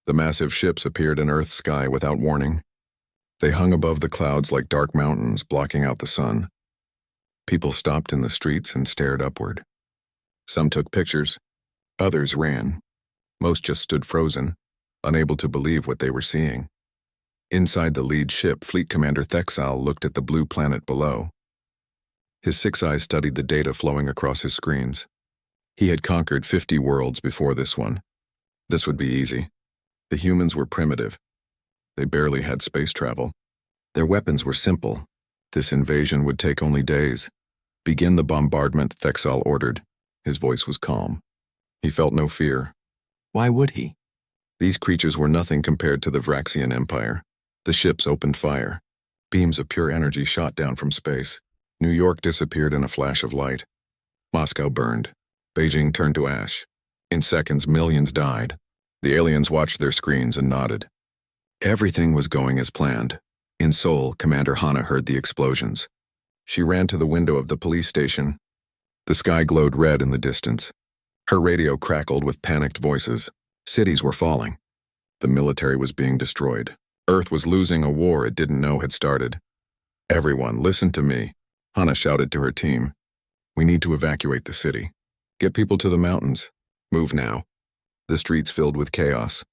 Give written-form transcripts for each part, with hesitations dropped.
The massive ships appeared in Earth's sky without warning. They hung above the clouds like dark mountains, blocking out the sun. People stopped in the streets and stared upward. Some took pictures. Others ran. Most just stood frozen, unable to believe what they were seeing. Inside the lead ship, Fleet Commander Thexal looked at the blue planet below. His six eyes studied the data flowing across his screens. He had conquered 50 worlds before this one. This would be easy. The humans were primitive. They barely had space travel. Their weapons were simple. This invasion would take only days. Begin the bombardment, Thexal ordered. His voice was calm. He felt no fear. Why would he? These creatures were nothing compared to the Vraxian Empire. The ships opened fire. Beams of pure energy shot down from space. New York disappeared in a flash of light. Moscow burned. Beijing turned to ash. In seconds, millions died. The aliens watched their screens and nodded. Everything was going as planned. In Seoul, Commander Hana heard the explosions. She ran to the window of the police station. The sky glowed red in the distance. Her radio crackled with panicked voices. Cities were falling. The military was being destroyed. Earth was losing a war it didn't know had started. Everyone, listen to me, Hana shouted to her team. We need to evacuate the city. Get people to the mountains. Move now. The streets filled with chaos.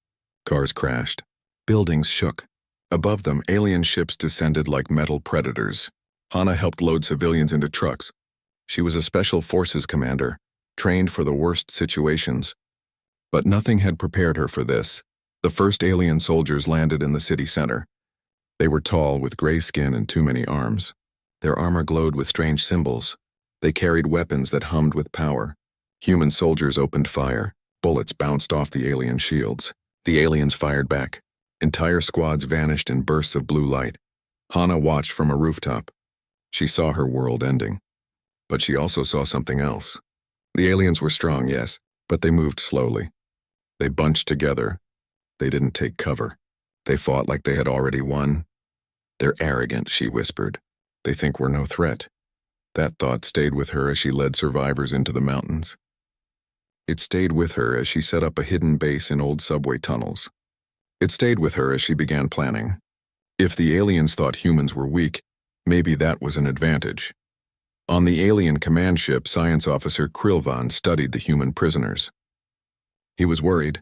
Cars crashed. Buildings shook. Above them, alien ships descended like metal predators. Hana helped load civilians into trucks. She was a special forces commander, trained for the worst situations. But nothing had prepared her for this. The first alien soldiers landed in the city center. They were tall, with gray skin and too many arms. Their armor glowed with strange symbols. They carried weapons that hummed with power. Human soldiers opened fire. Bullets bounced off the alien shields. The aliens fired back. Entire squads vanished in bursts of blue light. Hana watched from a rooftop. She saw her world ending. But she also saw something else. The aliens were strong, yes, but they moved slowly. They bunched together. They didn't take cover. They fought like they had already won. They're arrogant, she whispered. They think we're no threat. That thought stayed with her as she led survivors into the mountains. It stayed with her as she set up a hidden base in old subway tunnels. It stayed with her as she began planning. If the aliens thought humans were weak, maybe that was an advantage. On the alien command ship, Science Officer Krilvan studied the human prisoners. He was worried.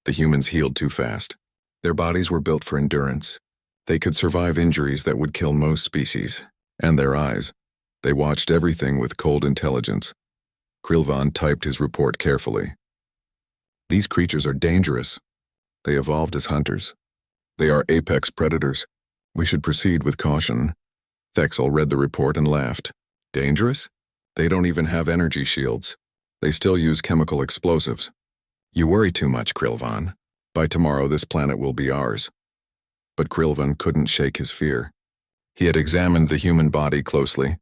The humans healed too fast. Their bodies were built for endurance. They could survive injuries that would kill most species. And their eyes. They watched everything with cold intelligence. Krilvan typed his report carefully. These creatures are dangerous. They evolved as hunters. They are apex predators. We should proceed with caution. Thexal read the report and laughed. Dangerous? They don't even have energy shields. They still use chemical explosives. You worry too much, Krilvan. By tomorrow, this planet will be ours. But Krilvan couldn't shake his fear. He had examined the human body closely.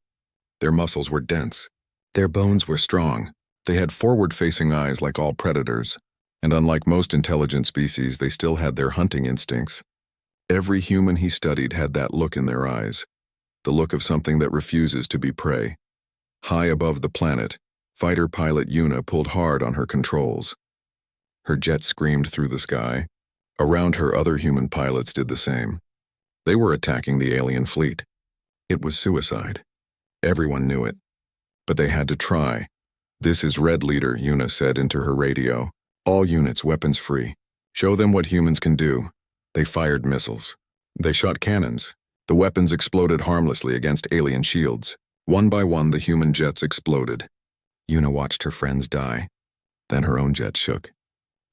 Their muscles were dense. Their bones were strong. They had forward-facing eyes like all predators. And unlike most intelligent species, they still had their hunting instincts. Every human he studied had that look in their eyes. The look of something that refuses to be prey. High above the planet, fighter pilot Yuna pulled hard on her controls. Her jet screamed through the sky. Around her, other human pilots did the same. They were attacking the alien fleet. It was suicide. Everyone knew it. But they had to try. This is Red Leader, Yuna said into her radio. All units weapons free. Show them what humans can do. They fired missiles. They shot cannons. The weapons exploded harmlessly against alien shields. One by one, the human jets exploded. Yuna watched her friends die. Then her own jet shook.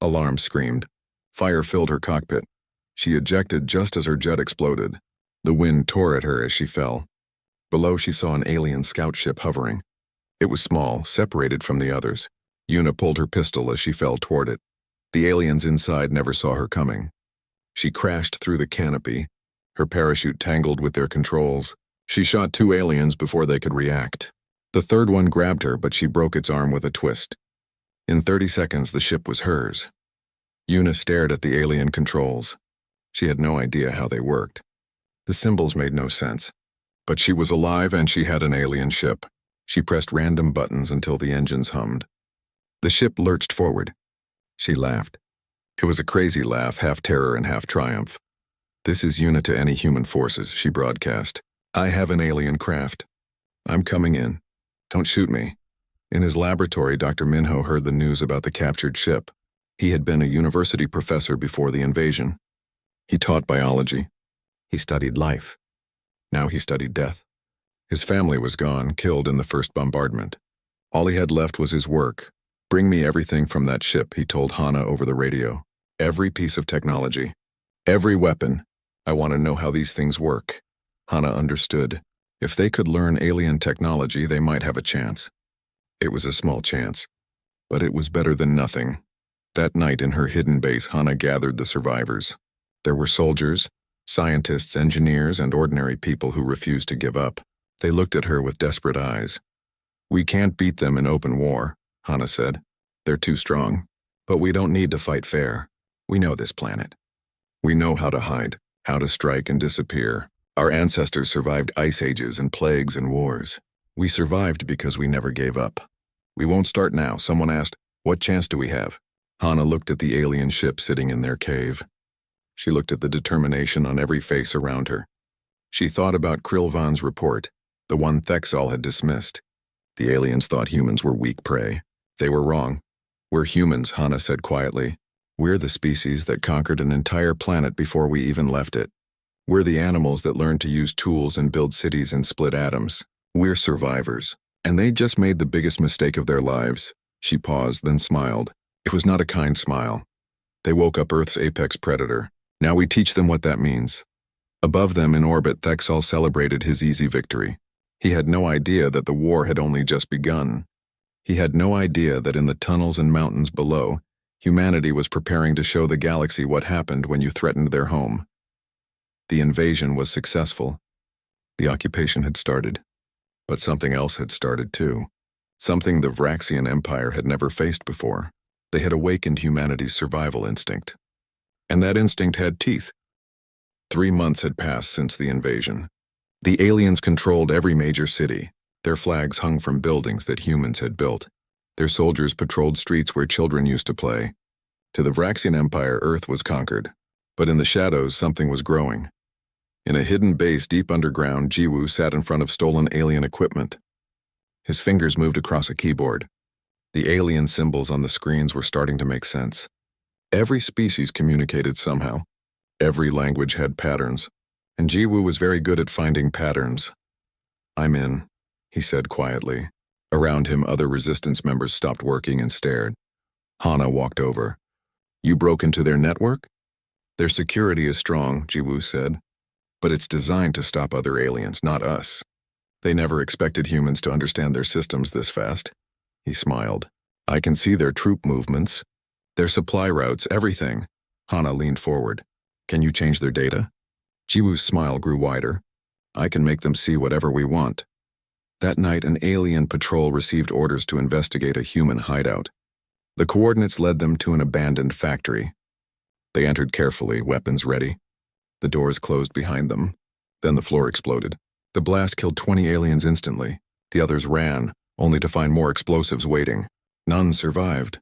Alarm screamed. Fire filled her cockpit. She ejected just as her jet exploded. The wind tore at her as she fell. Below, she saw an alien scout ship hovering. It was small, separated from the others. Yuna pulled her pistol as she fell toward it. The aliens inside never saw her coming. She crashed through the canopy. Her parachute tangled with their controls. She shot 2 aliens before they could react. The third one grabbed her, but she broke its arm with a twist. In 30 seconds, the ship was hers. Yuna stared at the alien controls. She had no idea how they worked. The symbols made no sense. But she was alive and she had an alien ship. She pressed random buttons until the engines hummed. The ship lurched forward. She laughed. It was a crazy laugh, half terror and half triumph. "This is unit to any human forces," she broadcast. "I have an alien craft. I'm coming in. Don't shoot me." In his laboratory, Dr. Minho heard the news about the captured ship. He had been a university professor before the invasion. He taught biology. He studied life. Now he studied death. His family was gone, killed in the first bombardment. All he had left was his work. "Bring me everything from that ship," he told Hana over the radio. "Every piece of technology. Every weapon. I want to know how these things work." Hana understood. If they could learn alien technology, they might have a chance. It was a small chance, but it was better than nothing. That night in her hidden base, Hana gathered the survivors. There were soldiers, scientists, engineers, and ordinary people who refused to give up. They looked at her with desperate eyes. "We can't beat them in open war," Hana said. "They're too strong. But we don't need to fight fair. We know this planet. We know how to hide, how to strike and disappear. Our ancestors survived ice ages and plagues and wars. We survived because we never gave up. We won't start now." Someone asked, "What chance do we have?" Hana looked at the alien ship sitting in their cave. She looked at the determination on every face around her. She thought about Krilvan's report, the one Thexal had dismissed. The aliens thought humans were weak prey. They were wrong. "We're humans," Hana said quietly. "We're the species that conquered an entire planet before we even left it. We're the animals that learned to use tools and build cities and split atoms. We're survivors. And they just made the biggest mistake of their lives." She paused, then smiled. It was not a kind smile. "They woke up Earth's apex predator. Now we teach them what that means." Above them in orbit, Thexal celebrated his easy victory. He had no idea that the war had only just begun. He had no idea that in the tunnels and mountains below, humanity was preparing to show the galaxy what happened when you threatened their home. The invasion was successful. The occupation had started. But something else had started too. Something the Vraxian Empire had never faced before. They had awakened humanity's survival instinct. And that instinct had teeth. 3 months had passed since the invasion. The aliens controlled every major city. Their flags hung from buildings that humans had built. Their soldiers patrolled streets where children used to play. To the Vraxian Empire, Earth was conquered. But in the shadows, something was growing. In a hidden base deep underground, Jiwoo sat in front of stolen alien equipment. His fingers moved across a keyboard. The alien symbols on the screens were starting to make sense. Every species communicated somehow. Every language had patterns, and Jiwoo was very good at finding patterns. "I'm in," he said quietly. Around him, other resistance members stopped working and stared. Hana walked over. "You broke into their network?" "Their security is strong," Jiwoo said. "But it's designed to stop other aliens, not us. They never expected humans to understand their systems this fast." He smiled. "I can see their troop movements, their supply routes, everything." Hana leaned forward. "Can you change their data?" Jiwoo's smile grew wider. "I can make them see whatever we want." That night, an alien patrol received orders to investigate a human hideout. The coordinates led them to an abandoned factory. They entered carefully, weapons ready. The doors closed behind them. Then the floor exploded. The blast killed 20 aliens instantly. The others ran, only to find more explosives waiting. None survived.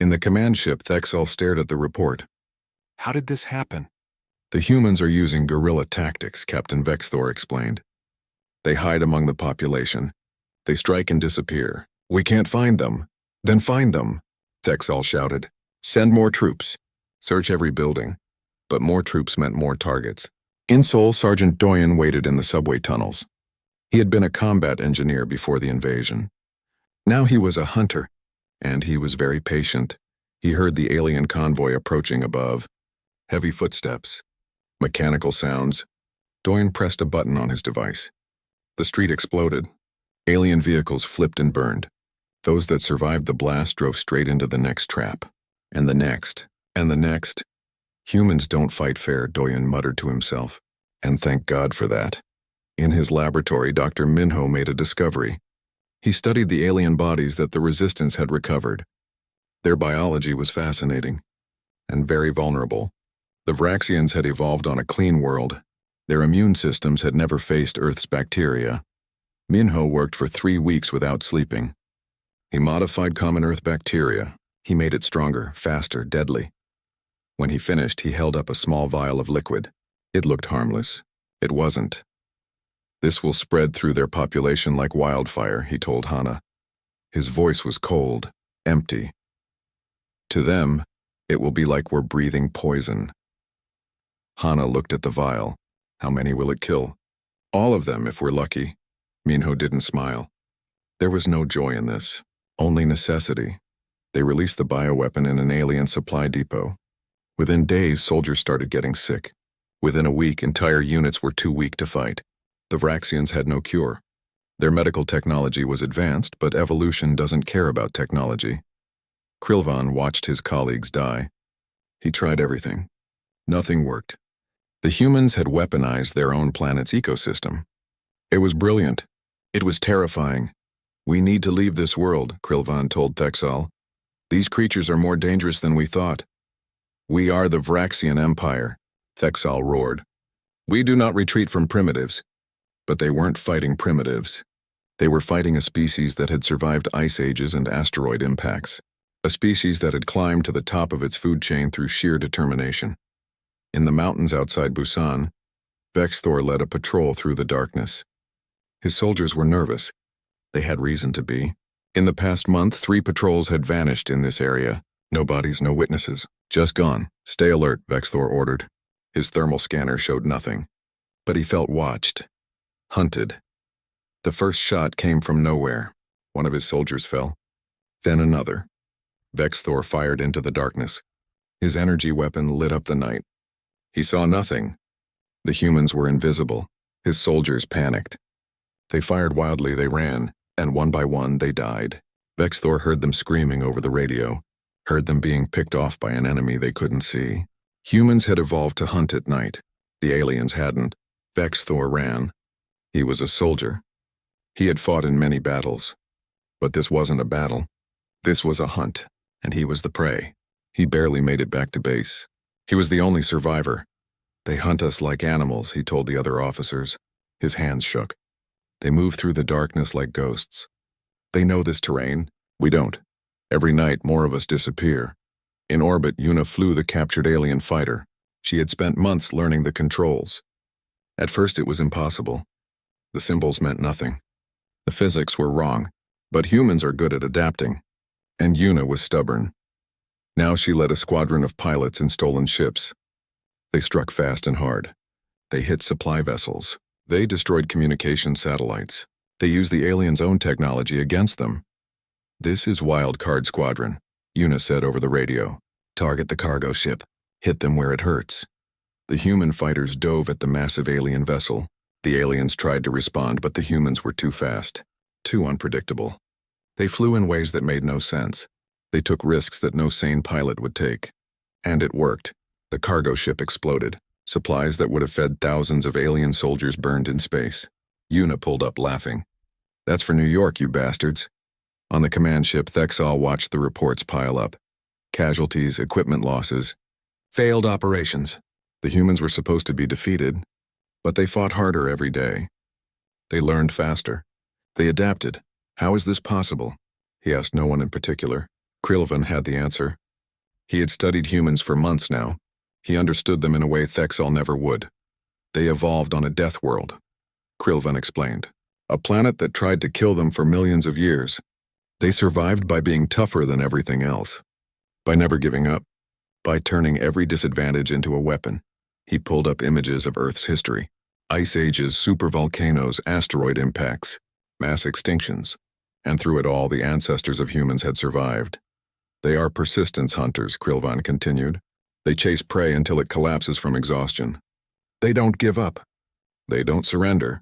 In the command ship, Thexal stared at the report. "How did this happen?" "The humans are using guerrilla tactics," Captain Vexthor explained. "They hide among the population. They strike and disappear. We can't find them." "Then find them," Thexal shouted. "Send more troops. Search every building." But more troops meant more targets. In Seoul, Sergeant Doyen waited in the subway tunnels. He had been a combat engineer before the invasion. Now he was a hunter, and he was very patient. He heard the alien convoy approaching above. Heavy footsteps. Mechanical sounds. Doyen pressed a button on his device. The street exploded. Alien vehicles flipped and burned. Those that survived the blast drove straight into the next trap. And the next. And the next. "Humans don't fight fair," Doyen muttered to himself. And thank God for that. In his laboratory, Dr. Minho made a discovery. He studied the alien bodies that the Resistance had recovered. Their biology was fascinating. And very vulnerable. The Vraxians had evolved on a clean world. Their immune systems had never faced Earth's bacteria. Minho worked for 3 weeks without sleeping. He modified common Earth bacteria. He made it stronger, faster, deadly. When he finished, he held up a small vial of liquid. It looked harmless. It wasn't. This will spread through their population like wildfire, he told Hana. His voice was cold, empty. To them, it will be like we're breathing poison. Hana looked at the vial. How many will it kill? All of them, if we're lucky. Minho didn't smile. There was no joy in this, only necessity. They released the bioweapon in an alien supply depot. Within days, soldiers started getting sick. Within a week, entire units were too weak to fight. The Vraxians had no cure. Their medical technology was advanced, but evolution doesn't care about technology. Krilvan watched his colleagues die. He tried everything. Nothing worked. The humans had weaponized their own planet's ecosystem. It was brilliant. It was terrifying. We need to leave this world, Krilvan told Thexal. These creatures are more dangerous than we thought. We are the Vraxian Empire, Thexal roared. We do not retreat from primitives. But they weren't fighting primitives. They were fighting a species that had survived ice ages and asteroid impacts. A species that had climbed to the top of its food chain through sheer determination. In the mountains outside Busan, Vexthor led a patrol through the darkness. His soldiers were nervous. They had reason to be. In the past month, 3 patrols had vanished in this area. No bodies, no witnesses. Just gone. Stay alert, Vexthor ordered. His thermal scanner showed nothing. But he felt watched. Hunted. The first shot came from nowhere. One of his soldiers fell. Then another. Vexthor fired into the darkness. His energy weapon lit up the night. He saw nothing. The humans were invisible. His soldiers panicked. They fired wildly, they ran, and one by one they died. Vexthor heard them screaming over the radio, heard them being picked off by an enemy they couldn't see. Humans had evolved to hunt at night. The aliens hadn't. Vexthor ran. He was a soldier. He had fought in many battles. But this wasn't a battle. This was a hunt, and he was the prey. He barely made it back to base. He was the only survivor. They hunt us like animals, he told the other officers. His hands shook. They move through the darkness like ghosts. They know this terrain. We don't. Every night, more of us disappear. In orbit, Yuna flew the captured alien fighter. She had spent months learning the controls. At first, it was impossible. The symbols meant nothing. The physics were wrong, but humans are good at adapting. And Yuna was stubborn. Now she led a squadron of pilots in stolen ships. They struck fast and hard. They hit supply vessels. They destroyed communication satellites. They used the aliens' own technology against them. This is Wild Card Squadron, Yuna said over the radio. Target the cargo ship. Hit them where it hurts. The human fighters dove at the massive alien vessel. The aliens tried to respond, but the humans were too fast, too unpredictable. They flew in ways that made no sense. They took risks that no sane pilot would take. And it worked. The cargo ship exploded. Supplies that would have fed thousands of alien soldiers burned in space. Yuna pulled up laughing. That's for New York, you bastards. On the command ship, Thexal watched the reports pile up. Casualties, equipment losses, failed operations. The humans were supposed to be defeated, but they fought harder every day. They learned faster. They adapted. How is this possible? He asked no one in particular. Krilvan had the answer. He had studied humans for months now. He understood them in a way Thexal never would. They evolved on a death world. Krilvan explained. A planet that tried to kill them for millions of years. They survived by being tougher than everything else. By never giving up. By turning every disadvantage into a weapon. He pulled up images of Earth's history. Ice ages, supervolcanoes, asteroid impacts, mass extinctions. And through it all, the ancestors of humans had survived. They are persistence hunters, Krilvan continued. They chase prey until it collapses from exhaustion. They don't give up. They don't surrender.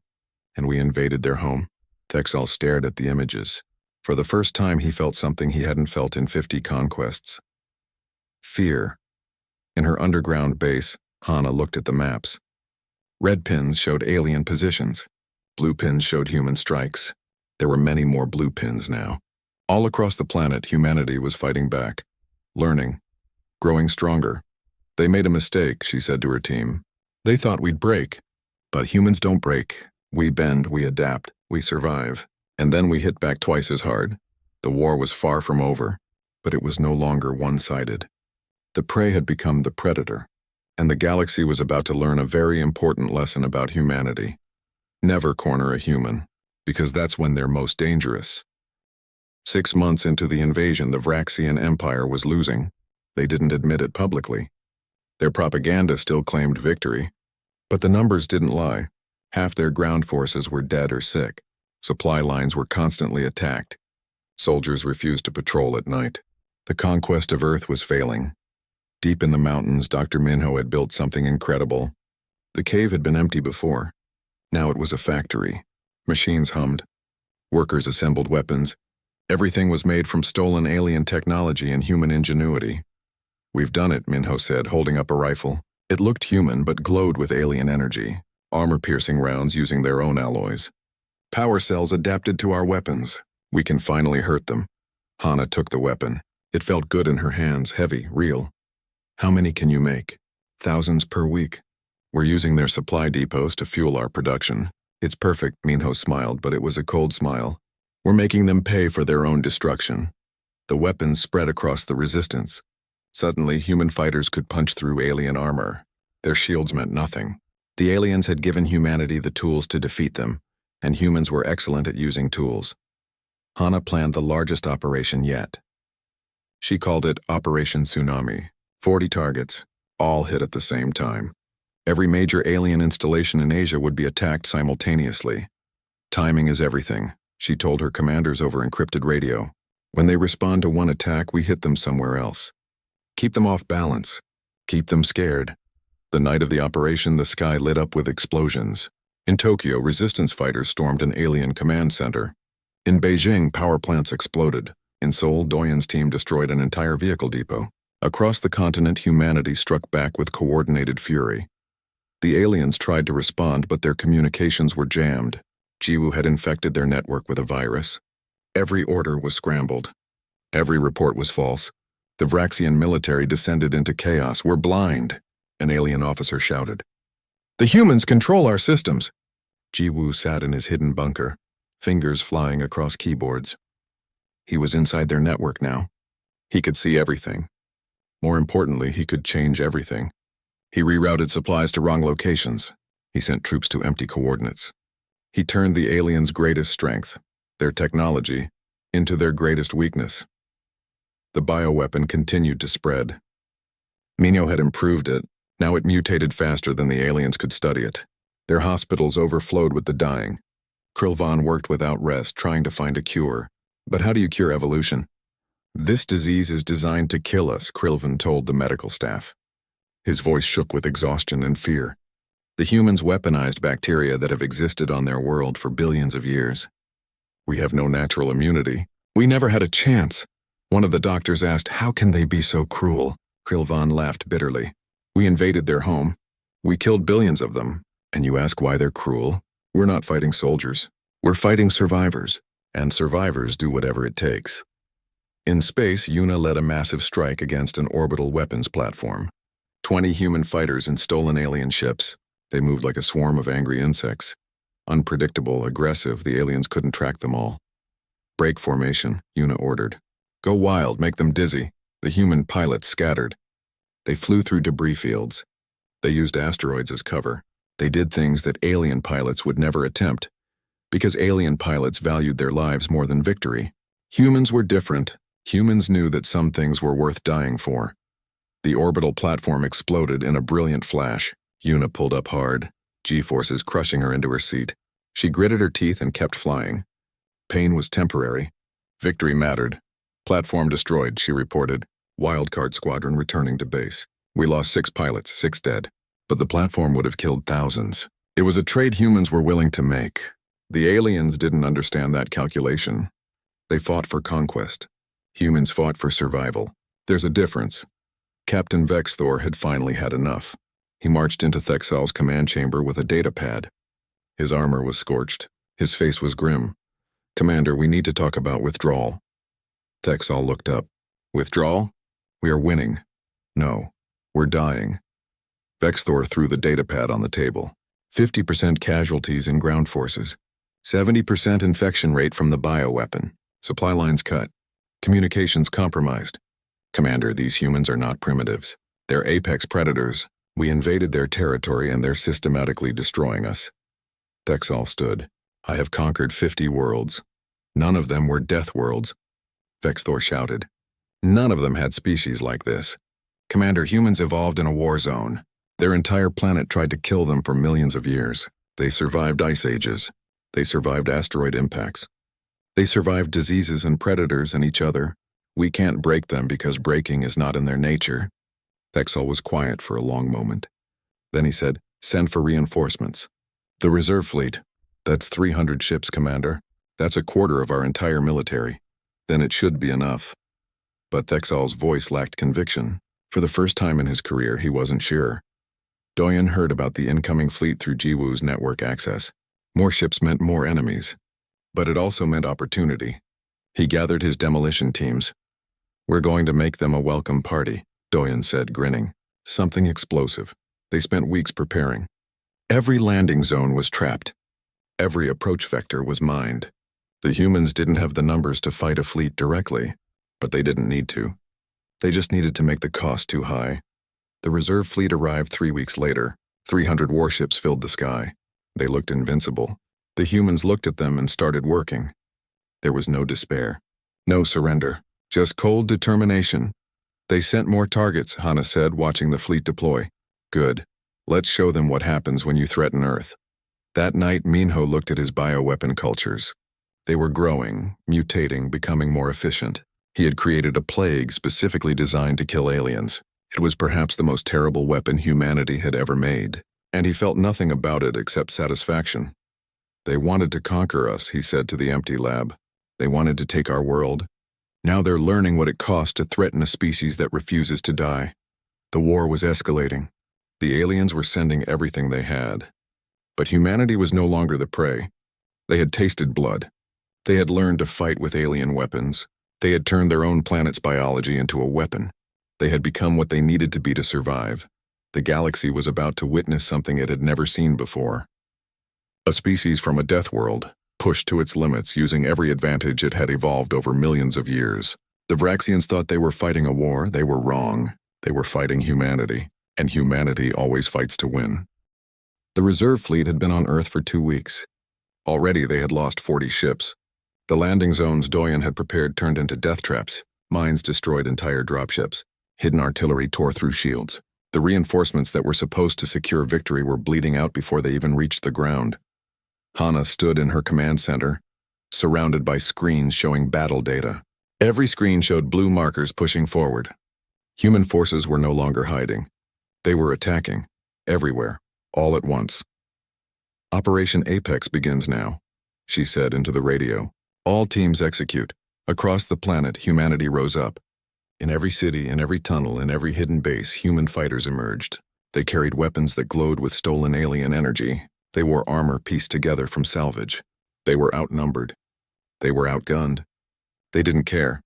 And we invaded their home. Thexal stared at the images. For the first time, he felt something he hadn't felt in 50 conquests. Fear. In her underground base, Hana looked at the maps. Red pins showed alien positions. Blue pins showed human strikes. There were many more blue pins now. All across the planet, humanity was fighting back. Learning. Growing stronger. They made a mistake, she said to her team. They thought we'd break. But humans don't break. We bend, we adapt, we survive. And then we hit back twice as hard. The war was far from over, but it was no longer one-sided. The prey had become the predator, and the galaxy was about to learn a very important lesson about humanity. Never corner a human, because that's when they're most dangerous. 6 months into the invasion, the Vraxian Empire was losing. They didn't admit it publicly. Their propaganda still claimed victory, but the numbers didn't lie. Half their ground forces were dead or sick. Supply lines were constantly attacked. Soldiers refused to patrol at night. The conquest of Earth was failing. Deep in the mountains, Dr. Minho had built something incredible. The cave had been empty before. Now it was a factory. Machines hummed. Workers assembled weapons. Everything was made from stolen alien technology and human ingenuity. "We've done it," Minho said, holding up a rifle. It looked human but glowed with alien energy, armor-piercing rounds using their own alloys. "Power cells adapted to our weapons. We can finally hurt them." Hana took the weapon. It felt good in her hands, heavy, real. "How many can you make?" "Thousands per week. We're using their supply depots to fuel our production." "It's perfect," Minho smiled, but it was a cold smile. "We're making them pay for their own destruction." The weapons spread across the resistance. Suddenly, human fighters could punch through alien armor. Their shields meant nothing. The aliens had given humanity the tools to defeat them, and humans were excellent at using tools. Hana planned the largest operation yet. She called it Operation Tsunami. 40 targets, all hit at the same time. Every major alien installation in Asia would be attacked simultaneously. "Timing is everything," she told her commanders over encrypted radio. "When they respond to one attack, we hit them somewhere else. Keep them off balance. Keep them scared." The night of the operation, the sky lit up with explosions. In Tokyo, resistance fighters stormed an alien command center. In Beijing, power plants exploded. In Seoul, Doyen's team destroyed an entire vehicle depot. Across the continent, humanity struck back with coordinated fury. The aliens tried to respond, but their communications were jammed. Jiwoo had infected their network with a virus. Every order was scrambled. Every report was false. The Vraxian military descended into chaos. "We're blind," an alien officer shouted. "The humans control our systems." Jiwoo sat in his hidden bunker, fingers flying across keyboards. He was inside their network now. He could see everything. More importantly, he could change everything. He rerouted supplies to wrong locations. He sent troops to empty coordinates. He turned the aliens' greatest strength, their technology, into their greatest weakness. The bioweapon continued to spread. Minho had improved it. Now it mutated faster than the aliens could study it. Their hospitals overflowed with the dying. Krilvan worked without rest, trying to find a cure. But how do you cure evolution? "This disease is designed to kill us," Krilvan told the medical staff. His voice shook with exhaustion and fear. "The humans weaponized bacteria that have existed on their world for billions of years. We have no natural immunity. We never had a chance." One of the doctors asked, "How can they be so cruel?" Krilvan laughed bitterly. "We invaded their home. We killed billions of them. And you ask why they're cruel? We're not fighting soldiers. We're fighting survivors. And survivors do whatever it takes." In space, Yuna led a massive strike against an orbital weapons platform. 20 human fighters in stolen alien ships. They moved like a swarm of angry insects. Unpredictable, aggressive, the aliens couldn't track them all. "Break formation," Yuna ordered. "Go wild, make them dizzy." The human pilots scattered. They flew through debris fields. They used asteroids as cover. They did things that alien pilots would never attempt, because alien pilots valued their lives more than victory. Humans were different. Humans knew that some things were worth dying for. The orbital platform exploded in a brilliant flash. Yuna pulled up hard, G-forces crushing her into her seat. She gritted her teeth and kept flying. Pain was temporary. Victory mattered. "Platform destroyed," she reported. "Wildcard squadron returning to base. We lost 6 pilots, 6 dead. But the platform would have killed thousands." It was a trade humans were willing to make. The aliens didn't understand that calculation. They fought for conquest. Humans fought for survival. There's a difference. Captain Vexthor had finally had enough. He marched into Thexal's command chamber with a data pad. His armor was scorched. His face was grim. "Commander, we need to talk about withdrawal." Thexal looked up. "Withdrawal? We are winning." "No, we're dying." Vexthor threw the data pad on the table. 50% casualties in ground forces. 70% infection rate from the bioweapon. Supply lines cut. Communications compromised. Commander, these humans are not primitives. They're apex predators. We invaded their territory and they're systematically destroying us. Thexal stood. I have conquered 50 worlds. None of them were death worlds. Vexthor shouted. None of them had species like this. Commander, humans evolved in a war zone. Their entire planet tried to kill them for millions of years. They survived ice ages. They survived asteroid impacts. They survived diseases and predators and each other. We can't break them because breaking is not in their nature. Thexal was quiet for a long moment. Then he said, send for reinforcements. The reserve fleet. That's 300 ships, Commander. That's a quarter of our entire military. Then it should be enough. But Thexal's voice lacked conviction. For the first time in his career, he wasn't sure. Doyen heard about the incoming fleet through Jiwoo's network access. More ships meant more enemies. But it also meant opportunity. He gathered his demolition teams. We're going to make them a welcome party, Doyen said, grinning. Something explosive. They spent weeks preparing. Every landing zone was trapped. Every approach vector was mined. The humans didn't have the numbers to fight a fleet directly, but they didn't need to. They just needed to make the cost too high. The reserve fleet arrived 3 weeks later. 300 warships filled the sky. They looked invincible. The humans looked at them and started working. There was no despair, no surrender, just cold determination. They sent more targets, Hana said, watching the fleet deploy. Good. Let's show them what happens when you threaten Earth. That night, Minho looked at his bioweapon cultures. They were growing, mutating, becoming more efficient. He had created a plague specifically designed to kill aliens. It was perhaps the most terrible weapon humanity had ever made, and he felt nothing about it except satisfaction. They wanted to conquer us, he said to the empty lab. They wanted to take our world. Now they're learning what it costs to threaten a species that refuses to die. The war was escalating. The aliens were sending everything they had. But humanity was no longer the prey. They had tasted blood. They had learned to fight with alien weapons. They had turned their own planet's biology into a weapon. They had become what they needed to be to survive. The galaxy was about to witness something it had never seen before. A species from a death world, pushed to its limits using every advantage it had evolved over millions of years. The Vraxians thought they were fighting a war. They were wrong. They were fighting humanity, and humanity always fights to win. The reserve fleet had been on Earth for 2 weeks. Already they had lost 40 ships. The landing zones Doyen had prepared turned into death traps. Mines destroyed entire dropships. Hidden artillery tore through shields. The reinforcements that were supposed to secure victory were bleeding out before they even reached the ground. Hana stood in her command center, surrounded by screens showing battle data. Every screen showed blue markers pushing forward. Human forces were no longer hiding. They were attacking, everywhere, all at once. Operation Apex begins now, she said into the radio. All teams execute. Across the planet, humanity rose up. In every city, in every tunnel, in every hidden base, human fighters emerged. They carried weapons that glowed with stolen alien energy. They wore armor pieced together from salvage. They were outnumbered. They were outgunned. They didn't care.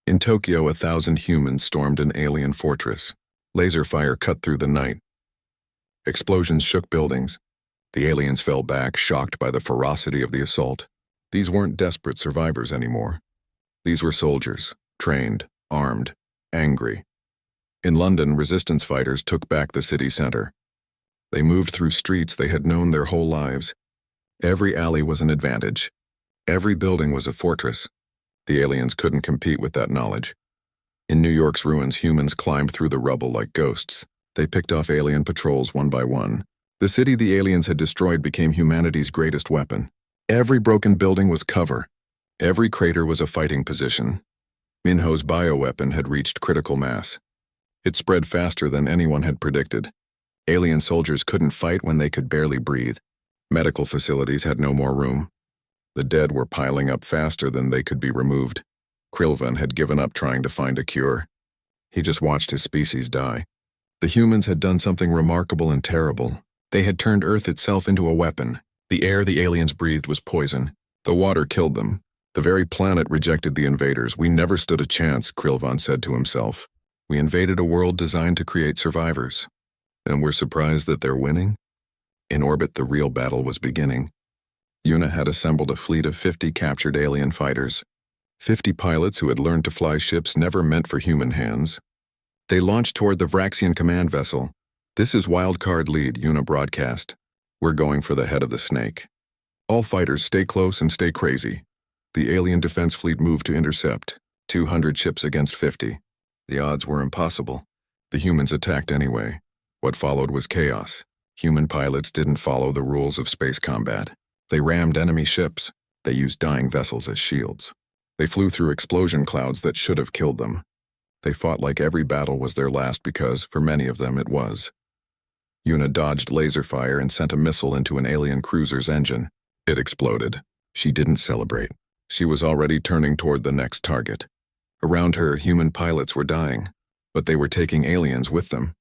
In Tokyo, 1,000 humans stormed an alien fortress. Laser fire cut through the night. Explosions shook buildings. The aliens fell back, shocked by the ferocity of the assault. These weren't desperate survivors anymore. These were soldiers, trained, armed, angry. In London, resistance fighters took back the city center. They moved through streets they had known their whole lives. Every alley was an advantage. Every building was a fortress. The aliens couldn't compete with that knowledge. In New York's ruins, humans climbed through the rubble like ghosts. They picked off alien patrols one by one. The city the aliens had destroyed became humanity's greatest weapon. Every broken building was cover. Every crater was a fighting position. Minho's bioweapon had reached critical mass. It spread faster than anyone had predicted. Alien soldiers couldn't fight when they could barely breathe. Medical facilities had no more room. The dead were piling up faster than they could be removed. Krilvan had given up trying to find a cure. He just watched his species die. The humans had done something remarkable and terrible. They had turned Earth itself into a weapon. The air the aliens breathed was poison. The water killed them. The very planet rejected the invaders. We never stood a chance, Krilvan said to himself. We invaded a world designed to create survivors. And we're surprised that they're winning? In orbit, the real battle was beginning. Yuna had assembled a fleet of 50 captured alien fighters. 50 pilots who had learned to fly ships never meant for human hands. They launched toward the Vraxian command vessel. "This is Wildcard Lead," Una broadcast. "We're going for the head of the snake. All fighters stay close and stay crazy." The alien defense fleet moved to intercept. 200 ships against 50. The odds were impossible. The humans attacked anyway. What followed was chaos. Human pilots didn't follow the rules of space combat. They rammed enemy ships. They used dying vessels as shields. They flew through explosion clouds that should have killed them. They fought like every battle was their last because, for many of them, it was. Una dodged laser fire and sent a missile into an alien cruiser's engine. It exploded. She didn't celebrate. She was already turning toward the next target. Around her, human pilots were dying, but they were taking aliens with them.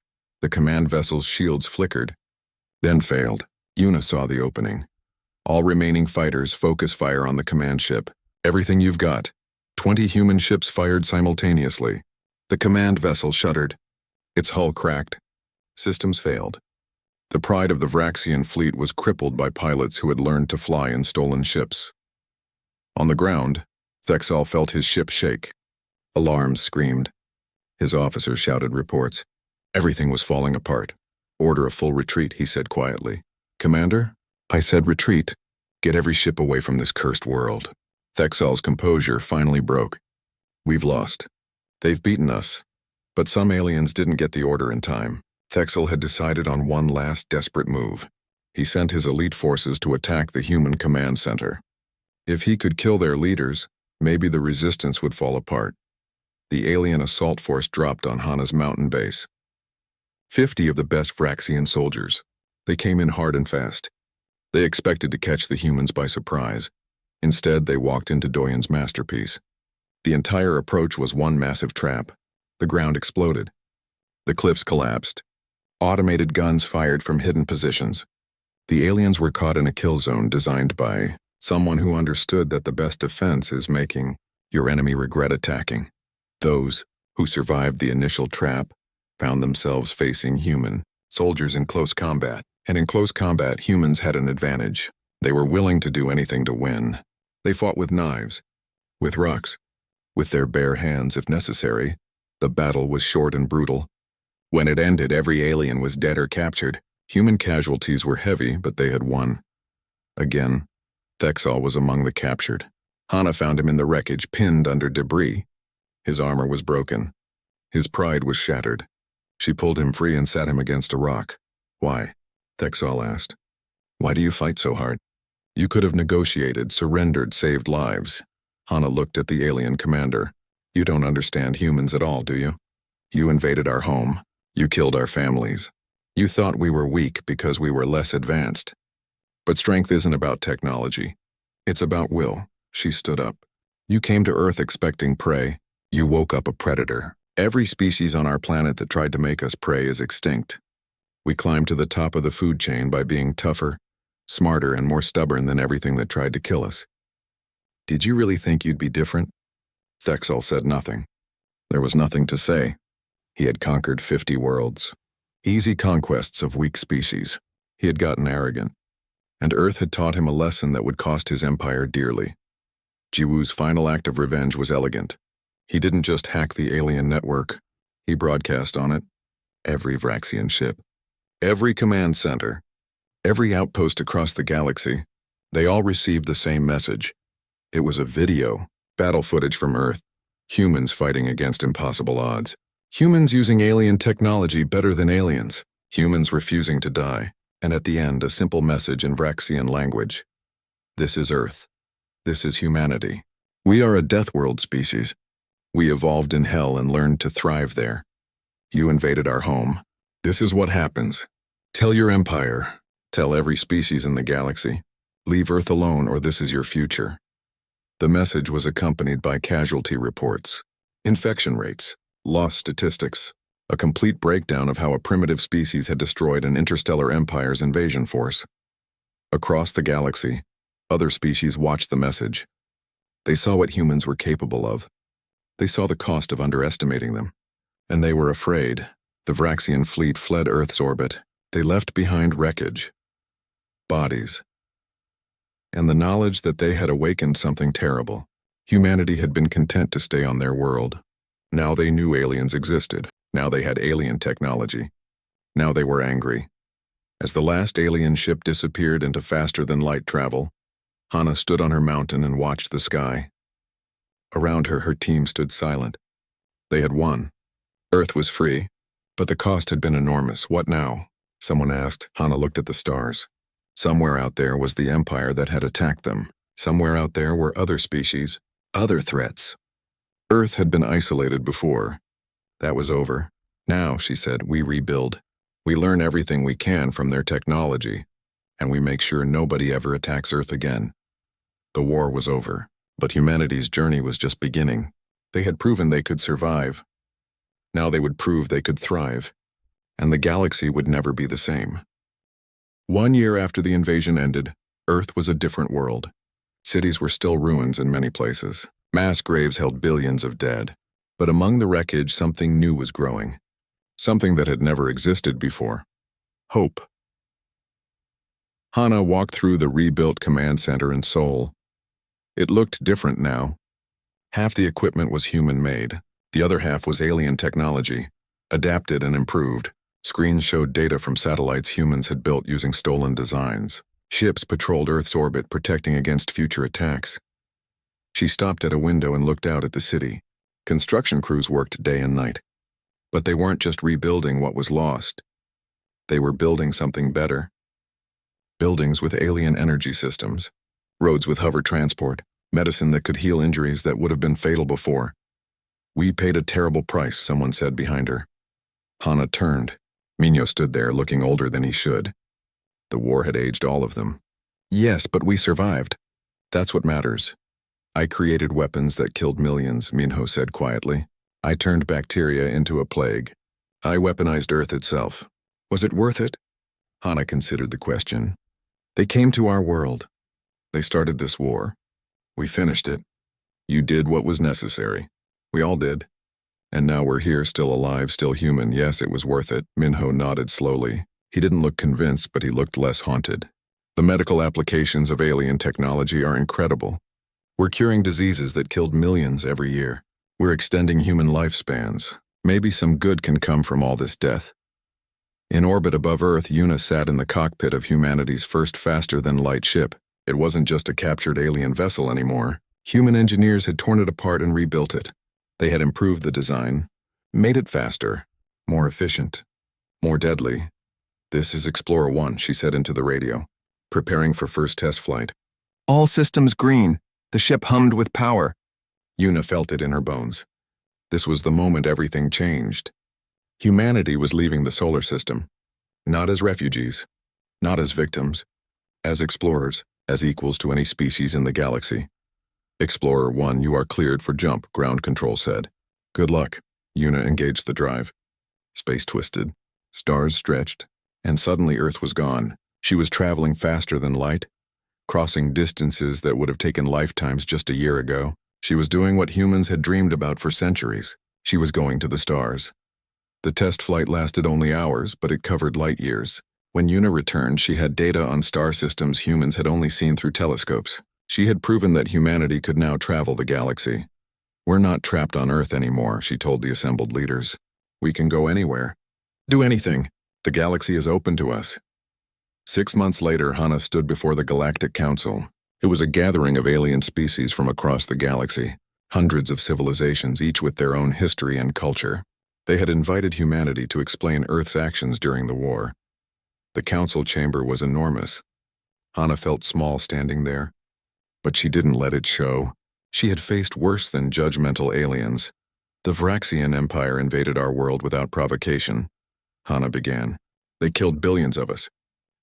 The command vessel's shields flickered, then failed. Una saw the opening. All remaining fighters focus fire on the command ship. Everything you've got. 20 human ships fired simultaneously. The command vessel shuddered. Its hull cracked. Systems failed. The pride of the Vraxian fleet was crippled by pilots who had learned to fly in stolen ships. On the ground, Thexal felt his ship shake. Alarms screamed. His officers shouted reports. Everything was falling apart. "Order a full retreat," he said quietly. "Commander?" "I said retreat. Get every ship away from this cursed world." Thexal's composure finally broke. "We've lost. They've beaten us. But some aliens didn't get the order in time." Thexal had decided on one last desperate move. He sent his elite forces to attack the human command center. If he could kill their leaders, maybe the resistance would fall apart. The alien assault force dropped on Hana's mountain base. 50 of the best Vraxian soldiers. They came in hard and fast. They expected to catch the humans by surprise. Instead, they walked into Doyen's masterpiece. The entire approach was one massive trap. The ground exploded. The cliffs collapsed. Automated guns fired from hidden positions. The aliens were caught in a kill zone designed by someone who understood that the best defense is making your enemy regret attacking. Those who survived the initial trap found themselves facing human soldiers in close combat. And in close combat, humans had an advantage. They were willing to do anything to win. They fought with knives, with rocks, with their bare hands if necessary. The battle was short and brutal. When it ended, every alien was dead or captured. Human casualties were heavy, but they had won. Again, Thexal was among the captured. Hana found him in the wreckage, pinned under debris. His armor was broken. His pride was shattered. She pulled him free and sat him against a rock. "Why?" Thexal asked. "Why do you fight so hard? You could have negotiated, surrendered, saved lives." Hana looked at the alien commander. "You don't understand humans at all, do you? You invaded our home. You killed our families. You thought we were weak because we were less advanced. But strength isn't about technology. It's about will." She stood up. "You came to Earth expecting prey. You woke up a predator. Every species on our planet that tried to make us prey is extinct. We climbed to the top of the food chain by being tougher, smarter, and more stubborn than everything that tried to kill us. Did you really think you'd be different?" Thexal said nothing. There was nothing to say. He had conquered 50 worlds. Easy conquests of weak species. He had gotten arrogant. And Earth had taught him a lesson that would cost his empire dearly. Jiwoo's final act of revenge was elegant. He didn't just hack the alien network. He broadcast on it. Every Vraxian ship. Every command center. Every outpost across the galaxy. They all received the same message. It was a video, battle footage from Earth. Humans fighting against impossible odds. Humans using alien technology better than aliens. Humans refusing to die. And at the end, a simple message in Vraxian language. This is Earth. This is humanity. We are a death world species. We evolved in hell and learned to thrive there. You invaded our home. This is what happens. Tell your empire. Tell every species in the galaxy. Leave Earth alone or this is your future. The message was accompanied by casualty reports, infection rates, loss statistics, a complete breakdown of how a primitive species had destroyed an interstellar empire's invasion force. Across the galaxy, other species watched the message. They saw what humans were capable of. They saw the cost of underestimating them. And they were afraid. The Vraxian fleet fled Earth's orbit. They left behind wreckage, bodies, and the knowledge that they had awakened something terrible. Humanity had been content to stay on their world. Now they knew aliens existed. Now they had alien technology. Now they were angry. As the last alien ship disappeared into faster-than-light travel, Hana stood on her mountain and watched the sky. Around her, her team stood silent. They had won. Earth was free, but the cost had been enormous. What now? Someone asked. Hana looked at the stars. Somewhere out there was the empire that had attacked them. Somewhere out there were other species, other threats. Earth had been isolated before. That was over. Now, she said, we rebuild. We learn everything we can from their technology, and we make sure nobody ever attacks Earth again. The war was over, but humanity's journey was just beginning. They had proven they could survive. Now they would prove they could thrive, and the galaxy would never be the same. 1 year after the invasion ended, Earth was a different world. Cities were still ruins in many places. Mass graves held billions of dead. But among the wreckage, something new was growing. Something that had never existed before. Hope. Hana walked through the rebuilt command center in Seoul. It looked different now. Half the equipment was human-made. The other half was alien technology, adapted and improved. Screens showed data from satellites humans had built using stolen designs. Ships patrolled Earth's orbit, protecting against future attacks. She stopped at a window and looked out at the city. Construction crews worked day and night. But they weren't just rebuilding what was lost. They were building something better. Buildings with alien energy systems, roads with hover transport, medicine that could heal injuries that would have been fatal before. We paid a terrible price, someone said behind her. Hana turned. Minho stood there, looking older than he should. The war had aged all of them. Yes, but we survived. That's what matters. I created weapons that killed millions, Minho said quietly. I turned bacteria into a plague. I weaponized Earth itself. Was it worth it? Hana considered the question. They came to our world. They started this war. We finished it. You did what was necessary. We all did. And now we're here, still alive, still human. Yes, it was worth it. Minho nodded slowly. He didn't look convinced, but he looked less haunted. The medical applications of alien technology are incredible. We're curing diseases that killed millions every year. We're extending human lifespans. Maybe some good can come from all this death. In orbit above Earth, Yuna sat in the cockpit of humanity's first faster-than-light ship. It wasn't just a captured alien vessel anymore. Human engineers had torn it apart and rebuilt it. They had improved the design, made it faster, more efficient, more deadly. This is Explorer 1, she said into the radio, preparing for first test flight. All systems green. The ship hummed with power. Yuna felt it in her bones. This was the moment everything changed. Humanity was leaving the solar system, not as refugees, not as victims, as explorers, as equals to any species in the galaxy. Explorer 1, you are cleared for jump, ground control said. Good luck. Yuna engaged the drive. Space twisted, stars stretched, and suddenly Earth was gone. She was traveling faster than light, crossing distances that would have taken lifetimes just a year ago. She was doing what humans had dreamed about for centuries. She was going to the stars. The test flight lasted only hours, but it covered light years. When Yuna returned, she had data on star systems humans had only seen through telescopes. She had proven that humanity could now travel the galaxy. We're not trapped on Earth anymore, she told the assembled leaders. We can go anywhere. Do anything. The galaxy is open to us. 6 months later, Hana stood before the Galactic Council. It was a gathering of alien species from across the galaxy. Hundreds of civilizations, each with their own history and culture. They had invited humanity to explain Earth's actions during the war. The council chamber was enormous. Hana felt small standing there. But she didn't let it show. She had faced worse than judgmental aliens. The Vraxian Empire invaded our world without provocation. Hana began. They killed billions of us.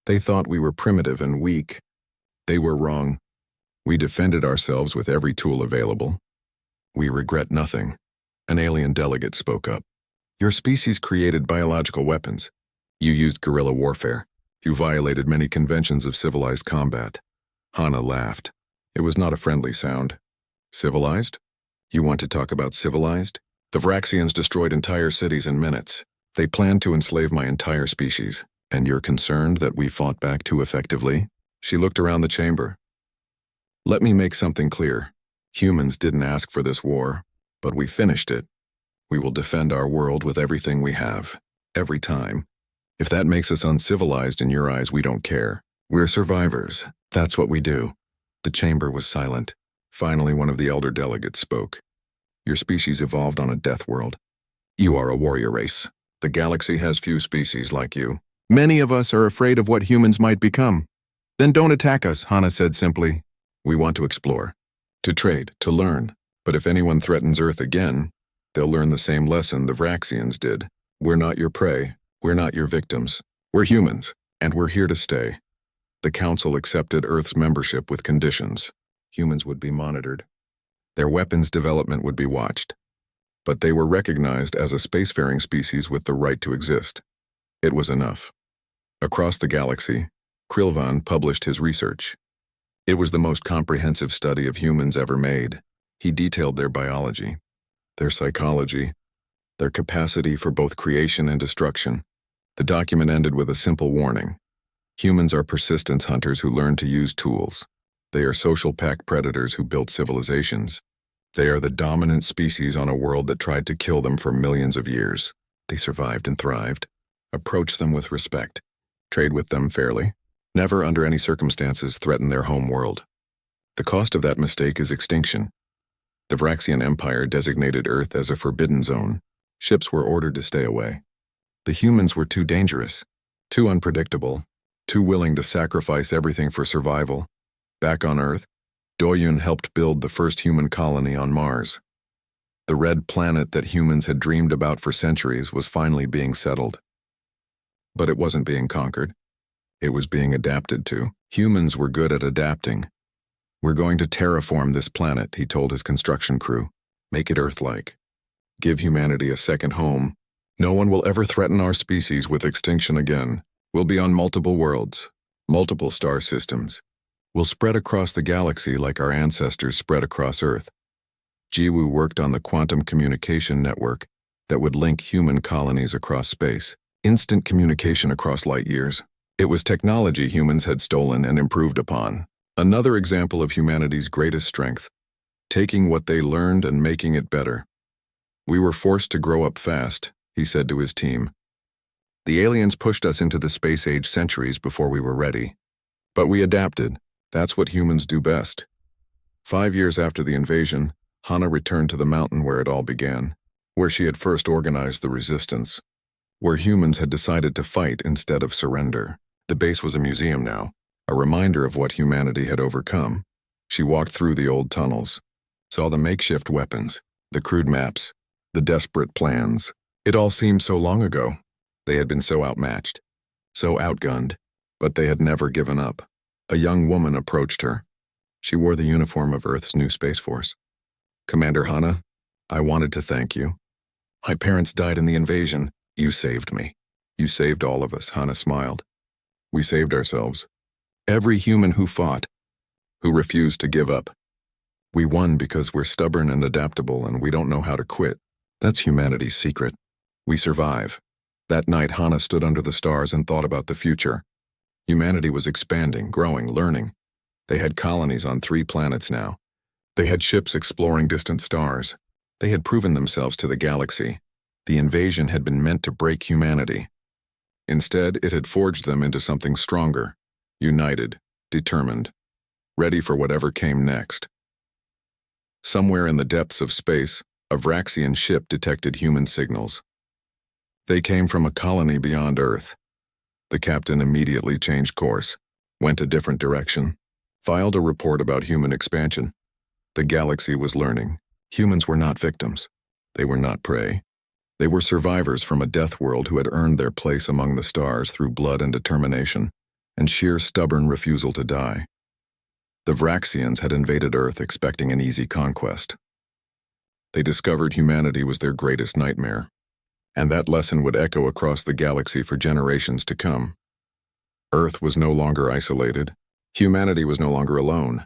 They thought we were primitive and weak. They were wrong. We defended ourselves with every tool available. We regret nothing. An alien delegate spoke up. Your species created biological weapons. You used guerrilla warfare. You violated many conventions of civilized combat. Hana laughed. It was not a friendly sound. Civilized? You want to talk about civilized? The Vraxians destroyed entire cities in minutes. They planned to enslave my entire species. And you're concerned that we fought back too effectively? She looked around the chamber. Let me make something clear. Humans didn't ask for this war, but we finished it. We will defend our world with everything we have, every time. If that makes us uncivilized in your eyes, we don't care. We're survivors. That's what we do." The chamber was silent. Finally, one of the elder delegates spoke. "Your species evolved on a death world. You are a warrior race. The galaxy has few species like you. Many of us are afraid of what humans might become." "Then don't attack us," Hana said simply. "We want to explore, to trade, to learn. But if anyone threatens Earth again, they'll learn the same lesson the Vraxians did. We're not your prey. We're not your victims. We're humans, and we're here to stay." The Council accepted Earth's membership with conditions. Humans would be monitored. Their weapons development would be watched. But they were recognized as a spacefaring species with the right to exist. It was enough. Across the galaxy, Krilvan published his research. It was the most comprehensive study of humans ever made. He detailed their biology, their psychology, their capacity for both creation and destruction. The document ended with a simple warning. Humans are persistence hunters who learn to use tools. They are social pack predators who built civilizations. They are the dominant species on a world that tried to kill them for millions of years. They survived and thrived. Approach them with respect. Trade with them fairly. Never under any circumstances threaten their home world. The cost of that mistake is extinction. The Vraxian Empire designated Earth as a forbidden zone. Ships were ordered to stay away. The humans were too dangerous, too unpredictable, too willing to sacrifice everything for survival. Back on Earth, Doyun helped build the first human colony on Mars. The red planet that humans had dreamed about for centuries was finally being settled. But it wasn't being conquered. It was being adapted to. Humans were good at adapting. "We're going to terraform this planet," he told his construction crew. "Make it Earth-like. Give humanity a second home. No one will ever threaten our species with extinction again. We'll be on multiple worlds, multiple star systems. We'll spread across the galaxy like our ancestors spread across Earth." Jiwoo worked on the quantum communication network that would link human colonies across space. Instant communication across light years. It was technology humans had stolen and improved upon. Another example of humanity's greatest strength, taking what they learned and making it better. "We were forced to grow up fast," he said to his team. "The aliens pushed us into the space age centuries before we were ready. But we adapted. That's what humans do best." 5 years after the invasion, Hana returned to the mountain where it all began, where she had first organized the resistance, where humans had decided to fight instead of surrender. The base was a museum now, a reminder of what humanity had overcome. She walked through the old tunnels, saw the makeshift weapons, the crude maps, the desperate plans. It all seemed so long ago. They had been so outmatched, so outgunned, but they had never given up. A young woman approached her. She wore the uniform of Earth's new Space Force. "Commander Hana, I wanted to thank you. My parents died in the invasion. You saved me. You saved all of us," Hana smiled. "We saved ourselves. Every human who fought, who refused to give up. We won because we're stubborn and adaptable and we don't know how to quit. That's humanity's secret. We survive." That night, Hana stood under the stars and thought about the future. Humanity was expanding, growing, learning. They had colonies on 3 planets now. They had ships exploring distant stars. They had proven themselves to the galaxy. The invasion had been meant to break humanity. Instead, it had forged them into something stronger, united, determined, ready for whatever came next. Somewhere in the depths of space, a Vraxian ship detected human signals. They came from a colony beyond Earth. The captain immediately changed course, went a different direction, filed a report about human expansion. The galaxy was learning. Humans were not victims. They were not prey. They were survivors from a death world who had earned their place among the stars through blood and determination, and sheer stubborn refusal to die. The Vraxians had invaded Earth expecting an easy conquest. They discovered humanity was their greatest nightmare, and that lesson would echo across the galaxy for generations to come. Earth was no longer isolated. Humanity was no longer alone.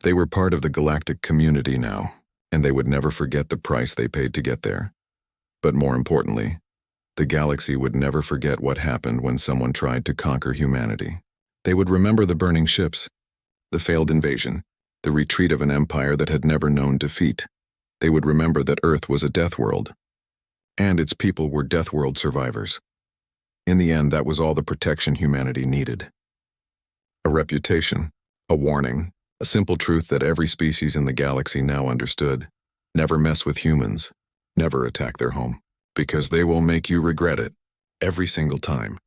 They were part of the galactic community now, and they would never forget the price they paid to get there. But more importantly, the galaxy would never forget what happened when someone tried to conquer humanity. They would remember the burning ships, the failed invasion, the retreat of an empire that had never known defeat. They would remember that Earth was a death world, and its people were death world survivors. In the end, that was all the protection humanity needed. A reputation, a warning, a simple truth that every species in the galaxy now understood. Never mess with humans. Never attack their home, because they will make you regret it every single time.